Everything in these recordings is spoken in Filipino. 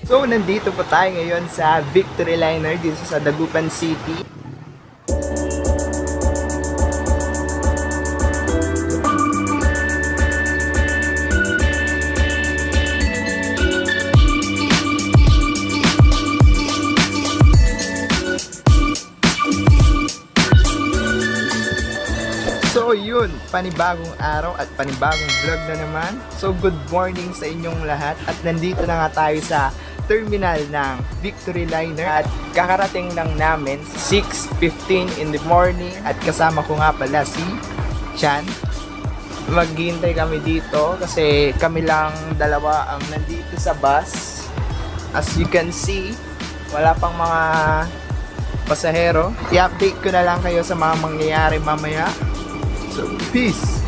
So, nandito po tayo ngayon sa Victory Liner dito sa Dagupan City. So yun, panibagong araw at panibagong vlog na naman. So good morning sa inyong lahat at nandito na nga tayo sa terminal ng Victory Liner at kakarating lang namin 6:15 in the morning at kasama ko nga pala si Chan. Maghihintay kami dito kasi kami lang dalawa ang nandito sa bus. As you can see, wala pang mga pasahero. I-update ko na lang kayo sa mga mangyayari mamaya. So, peace!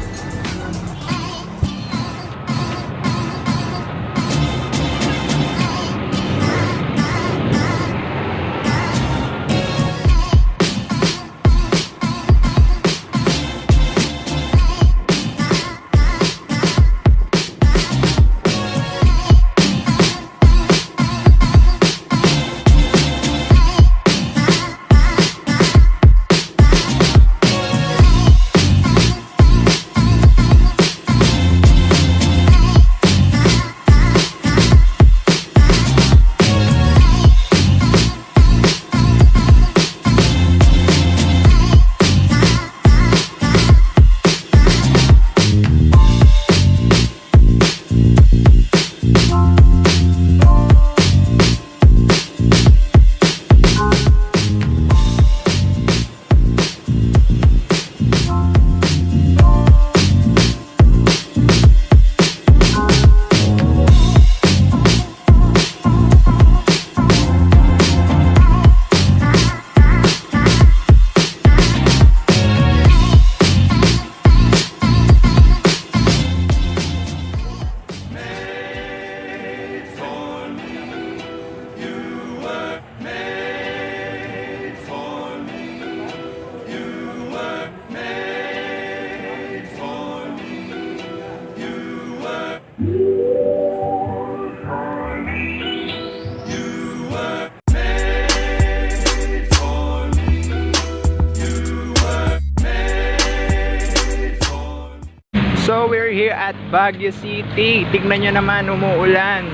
So we're here at Baguio City. Tignan nyo naman, umuulan.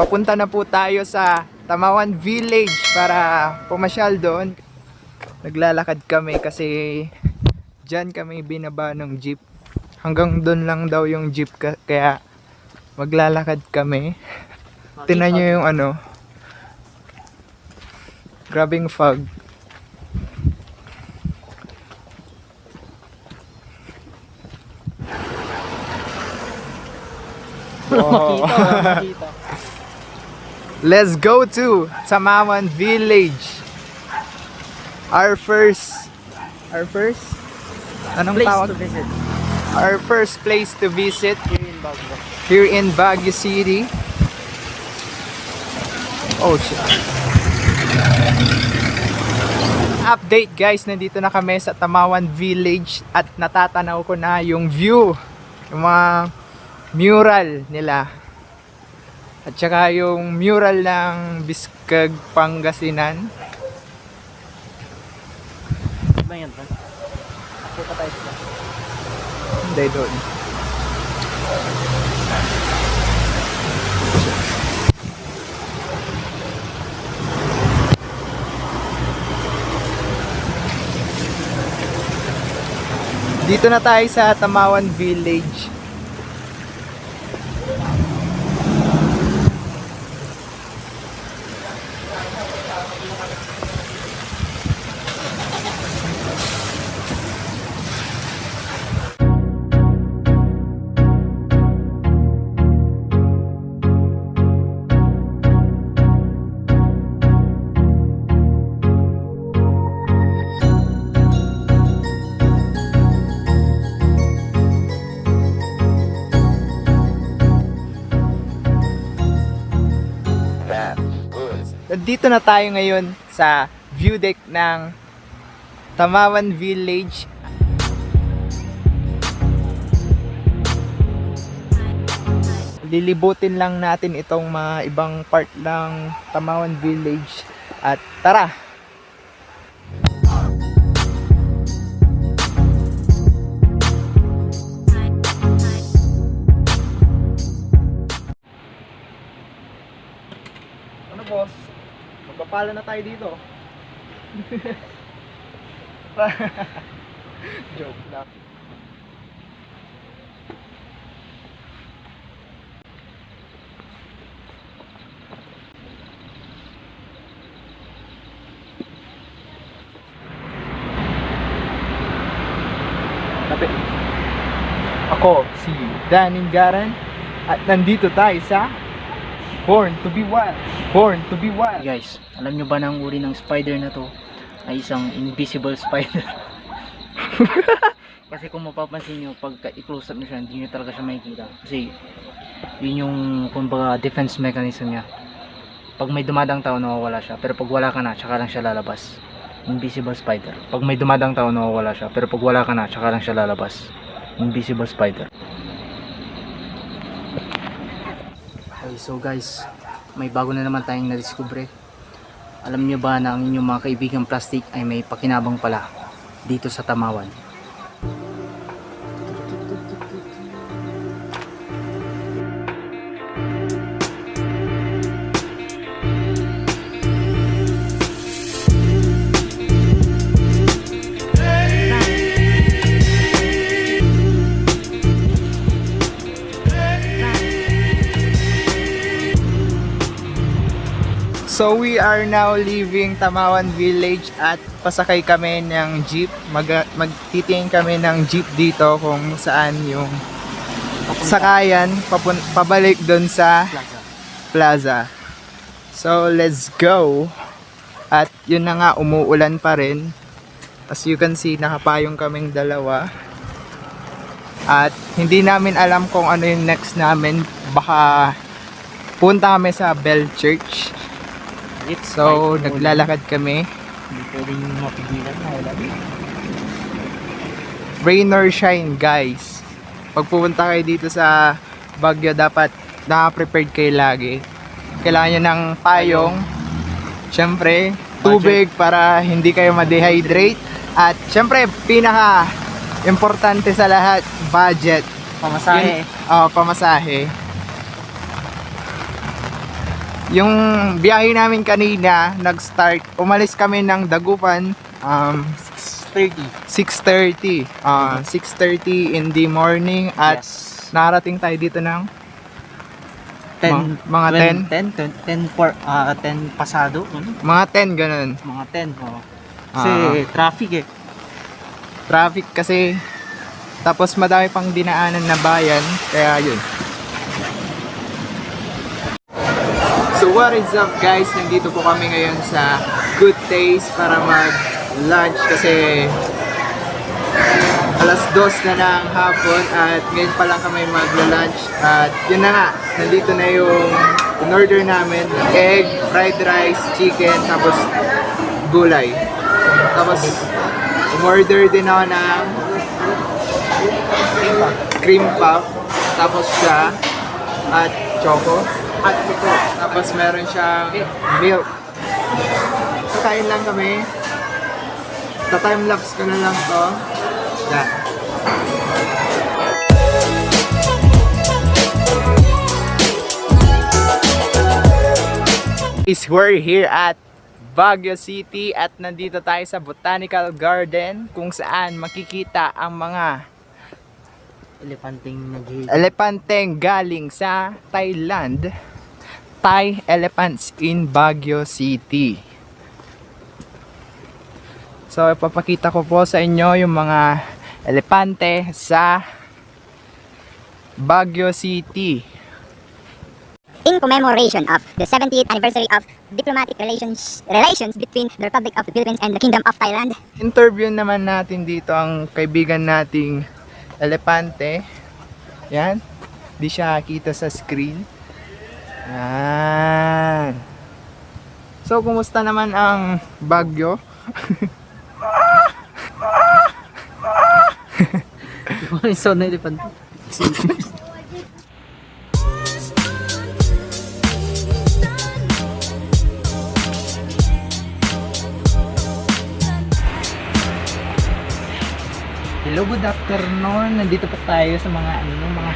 Papunta na po tayo sa Tamawan Village para pumasyal doon. Naglalakad kami kasi dyan kami binaba ng jeep. Hanggang doon lang daw yung jeep kaya maglalakad kami. Tingnan nyo yung ano. Grabing fog. Makita. Let's go to Tamawan Village. Our first anong Place tawag? to visit Our first place to visit here in here in Baguio. Baguio City. Oh shit. Update guys, nandito na kami sa Tamawan Village at natatanaw ko na yung view, yung mga mural nila at saka yung mural ng Biskag, Pangasinan. Ba yan ba? Ako pa tayo sila. Hindi doon. Dito na tayo sa Tamawan Village. Dito na tayo ngayon sa view deck ng Tamawan Village. lilibutin lang natin itong mga ibang part ng Tamawan Village. At tara! Ano boss? Magpapala na tayo dito. Joke lang. Kapit. Ako si Danin Garan at nandito tayo sa Born to be Wild. Born to be Wild. Guys, alam nyo ba na ang uri ng spider na to ay isang invisible spider? Kasi kung mapapansin nyo, pagka i-close up nyo siya, hindi nyo talaga siya makikita. Kasi yun yung kumbaga defense mechanism niya. Pag may dumadang tao, nawawala siya. Pero pag wala ka na, tsaka lang siya lalabas. Invisible spider. Pag may dumadang tao, nawawala siya. Pero pag wala ka na, tsaka lang siya lalabas. Invisible spider. Okay, so guys, may bago na naman tayong nadiskubre. Alam nyo ba na ang inyong mga kaibigang plastic ay may pakinabang pala dito sa Tamawan? So we are now leaving Tamawan Village at pasakay kami ng jeep. Magtitingin kami ng jeep dito kung saan yung sakayan pabalik doon sa plaza. So let's go. At yun na nga, umuulan pa rin. As you can see, nakapayong kaming dalawa. At hindi namin alam kung ano yung next namin. Baka punta kami sa Bell Church. So, naglalakad kami. Hindi pwedeng mapigilan na wala din. Rain or shine, guys. Pag pupunta kayo dito sa Baguio, dapat naka-prepared kayo lagi. Kailangan nyo ng payong. Syempre, tubig para hindi kayo ma-dehydrate. At syempre, pinaka-importante sa lahat, budget. Pamasahe. Pamasahe. Yung biyahe namin kanina, umalis kami ng Dagupan 6:30 in the morning at narating tayo dito ng 10 mga 10 pasado, ano? Mga 10 ganun. Mga 10, oh. Kasi traffic eh. Traffic kasi, tapos madami pang dinaanan na bayan, kaya yun. So what is up guys, nandito po kami ngayon sa Good Taste para mag-lunch kasi alas 2 na ng hapon at ngayon pa lang kami mag-lunch at yun na nga, nandito na yung in-order namin, egg, fried rice, chicken, tapos gulay. Tapos umorder din ako ng cream puff, tapos siya at choco. Tapos meron siyang milk. Kakain lang kami. Ta-timelapse ko na lang to. Yeah. We're here at Baguio City at nandito tayo sa Botanical Garden kung saan makikita ang mga elepanteng galing sa Thailand. Thai elephants in Baguio City. So ipapakita ko po sa inyo yung mga elepante sa Baguio City. In commemoration of the 70th anniversary of diplomatic relations between the Republic of the Philippines and the Kingdom of Thailand. Interview naman natin dito ang kaibigan nating elepante. Yan. Di siya kita sa screen. Yan. So, kumusta naman ang Baguio? Ano yung sound na elephant? Hello, good afternoon. Nandito po tayo sa mga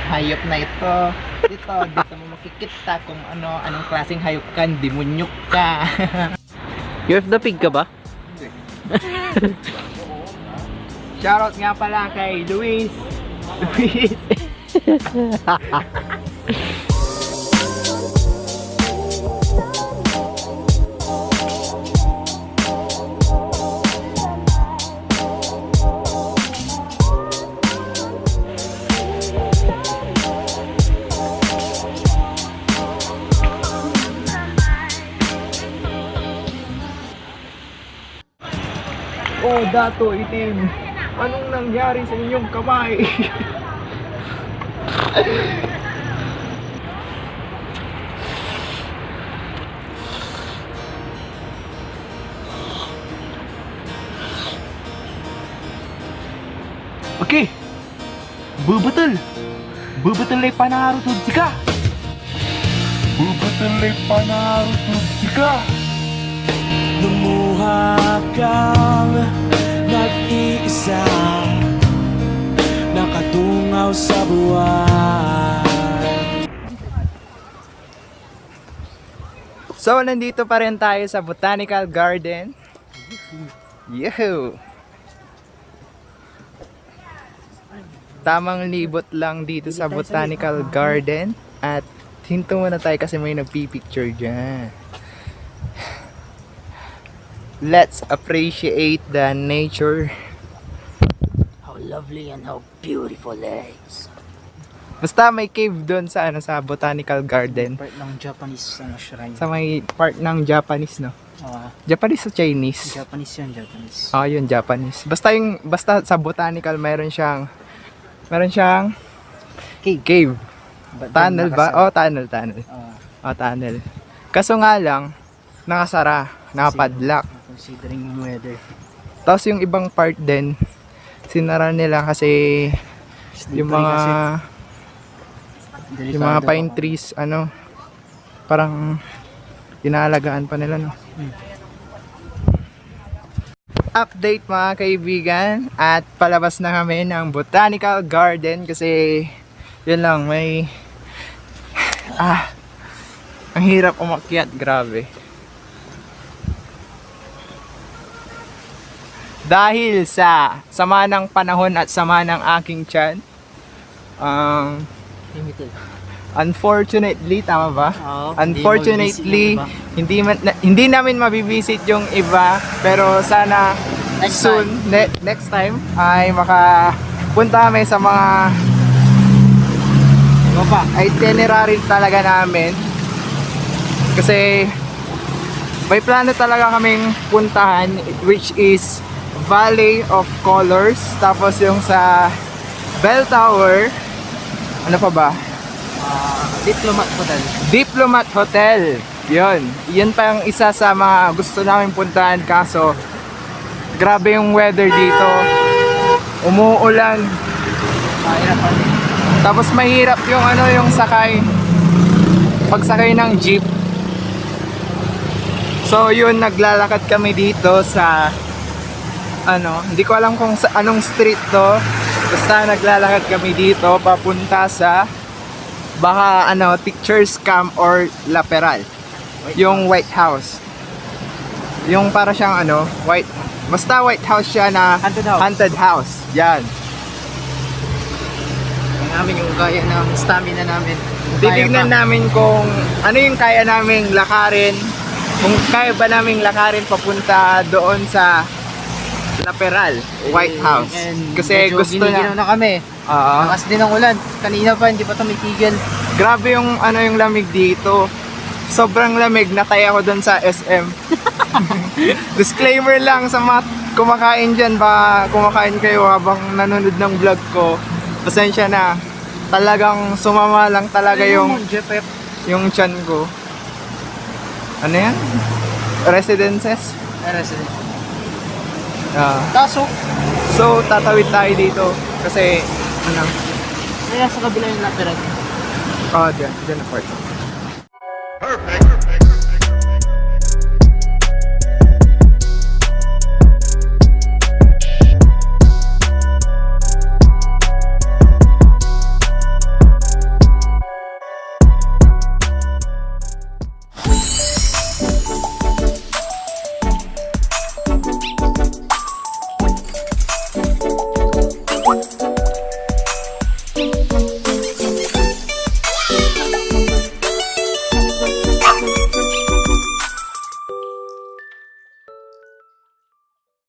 hayop na ito. Dito mo makikita kung anong klaseng hayop ka, demonyo ka. You're the pig ka ba? Shoutout nga pala kay Luis. Luis. Oh, Dato Itim. Anong nangyari sa inyong kamay? Okay. Bubatal ay panarutod sika. Lumuha kang nag-iisa, nakatungaw sa buwan. So, nandito pa rin tayo sa Botanical Garden. Yoo! Tamang libot lang dito sa Botanical Garden. At hinto muna tayo kasi may nagpipicture dyan. Let's appreciate the nature. How lovely and how beautiful it is. Basta may cave doon sa sa Botanical Garden. Part ng Japanese shrine. Sa may part ng Japanese, no? Ah, Japanese o Chinese? Japanese yun, Japanese. Ah, yun, Japanese. Basta sa Botanical meron siyang cave. But Tunnel then, ba? nakasara. Oh, tunnel. Oh, tunnel. Kaso nga lang, nakasara, nakapadlock. Considering yung weather. Tapos yung ibang part din, sinara nila kasi yung mga pine trees, parang inaalagaan pa nila, no? Update mga kaibigan, at palabas na kami ng Botanical Garden kasi yun lang, ang hirap umakyat, grabe. Dahil sa sama ng panahon at sama ng aking tiyan, Limited. unfortunately, tama ba? Oo, Unfortunately, hindi namin mabibisit yung iba, pero sana Next soon, next time ay makapunta kami sa mga itinerary talaga namin. Kasi may plano talaga kaming puntahan, which is Valley of Colors, tapos yung sa Bell Tower, ano pa ba? Diplomat Hotel. Yun pa yung isa sa mga gusto namin puntahan, kaso grabe yung weather dito. Umuulan. Tapos mahirap yung yung pagsakay ng jeep. So yun, naglalakad kami dito sa hindi ko alam kung sa anong street to. Basta naglalakad kami dito papunta sa baka Teachers Camp or Laperal. Yung White House. Yung para siyang basta White House siya na haunted house. Yan. Ang namin yung kaya ng stamina namin. Titignan namin kung ano yung kaya naming lakarin. Kung kaya ba naming lakarin papunta doon sa Laperal, White House. Kasi gusto na kami. Oo. Lakas din ang ulan. Kanina pa hindi pa tumigil. Grabe yung yung lamig dito. Sobrang lamig, natay ako doon sa SM. Disclaimer lang sa mga kumakain dyan, ba kumakain kayo habang nanonood ng vlog ko. Pasensya na. Talagang sumama lang talaga yung tiyan ko. Ano yan? Residences? Resident. So, tatawid tayo dito. Kasi, Kaya sa kabila yung lateral. dyan na part. Perfect.